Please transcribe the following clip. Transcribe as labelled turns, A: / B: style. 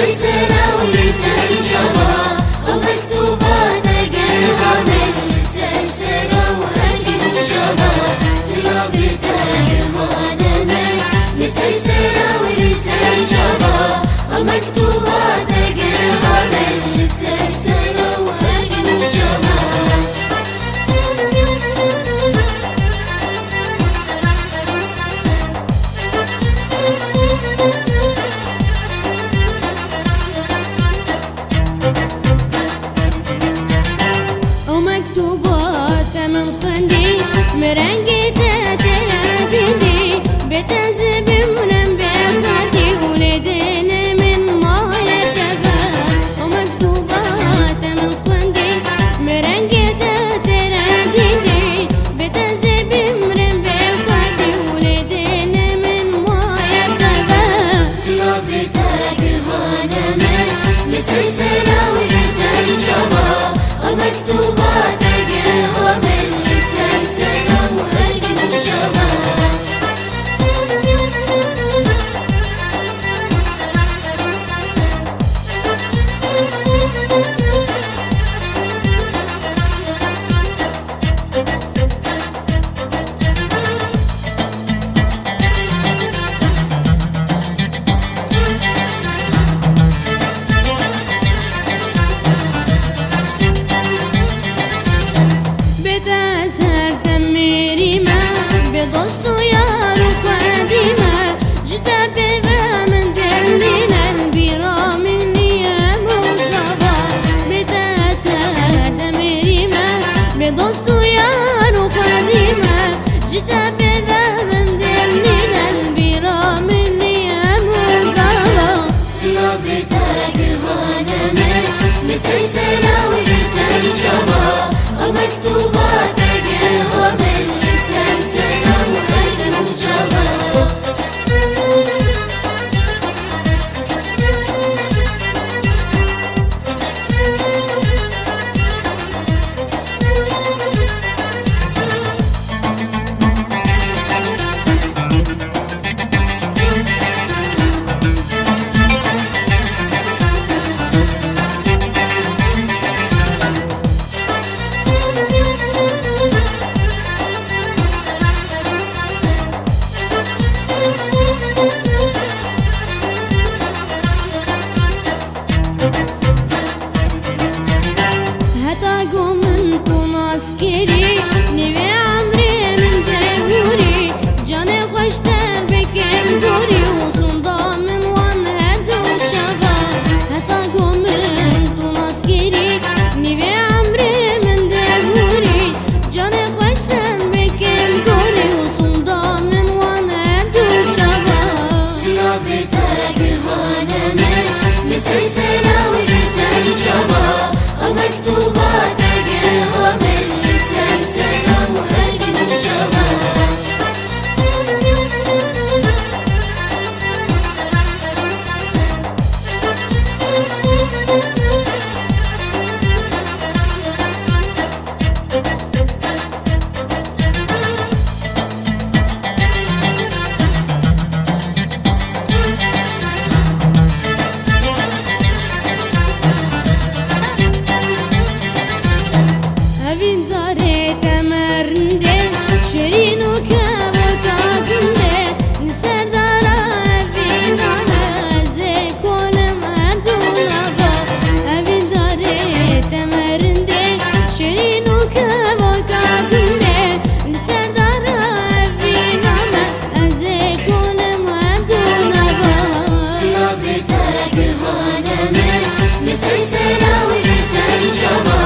A: مسلسلة ولسان جوا ومكتوبات قلها من سلسلة وهجم جوا سيابتها قلها من مسلسلة ولسان جوا ومكتوبات قلها من سلسلة وهجم جوا
B: ومكتوبات من فندي مرنجة تراديني بتزب من بيخاتي ولدين من ما يتبع ومكتوبات من فندي مرنجة تراديني بتزب من بيخاتي ولدين من ما يتبع
A: سيابتها قلها من مسلسلة ولسان جوا ومكتوبات قلها من سلسلة وهجم جوا
B: بتسهر تميري ما بدوستو يار وخادمة جدا بيبا من دلنا البيرا من نيام وقبا بتسهر تميري ما بدوستو يار وخادمة جدا بيبا من دلنا البيرا من نيام وقبا
A: سيابتها قلها من مسلسلة ولسان جوا ومكتوبات قلها من سلسلة وهجم جوا
B: هتاقو من كون عسكري نوي عمري من دبوري جاني خوشتر بكم دوري وصندا من وان هردو شبا هتاقو من كون عسكري نوي عمري من دبوري جاني خوشتر بكم دوري وصندا من وان هردو شبا
A: سيابتها قلها من مسلسلة ولسان جوا ومكتوبات قلها من سلسلة وهجم جوا
B: Evin dare temerinde şerinu kevakakinde Liserdara evin ameze kolem erduna ba Evin dare temerinde şerinu kevakakinde Liserdara evin ameze kolem erduna ba
A: سيابتها قلها من مسلسلة ولسان جوا